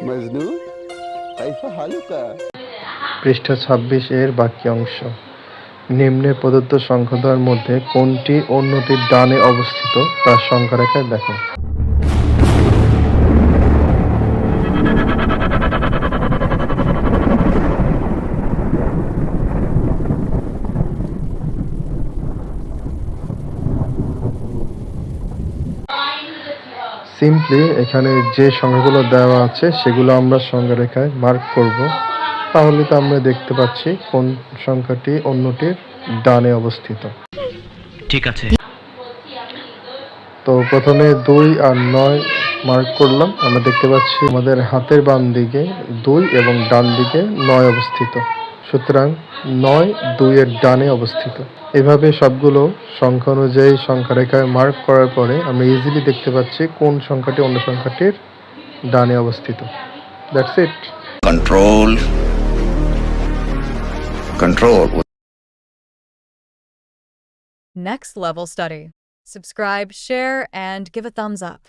মজনু কাইফা হালুকা। পৃষ্ঠা ২৬ এর বাকি অংশ। নিম্নে প্রদত্ত সংখ্যাদ্বয়ের মধ্যে কোনটি অন্যটির ডানে অবস্থিত তা সংখ্যারেখায় দেখো। সিম্পলি এখানে যে সংখ্যাগুলো দেওয়া আছে সেগুলো আমরা সংখ্যারেখায় মার্ক করব, তাহলে তো আমরা দেখতে পাচ্ছি কোন সংখ্যাটি অন্যটির ডানে অবস্থিত। ঠিক আছে। তো প্রথমে ২ আর ৯ মার্ক করলাম। আমরা দেখতে পাচ্ছি আমাদের হাতের বাম দিকে ২ এবং ডান দিকে ৯ অবস্থিত। সুতরাং ৯ ২ এর ডানে অবস্থিত। এভাবে সবগুলো সংখ্যা অনুযায়ী সংখ্যারেখায় মার্ক করার পরে আমরা ইজিলি দেখতে পাচ্ছি কোন সংখ্যাটি অন্য সংখ্যাটির ডানে অবস্থিত। That's it. Control. Next level study. Subscribe, share, and give a thumbs up.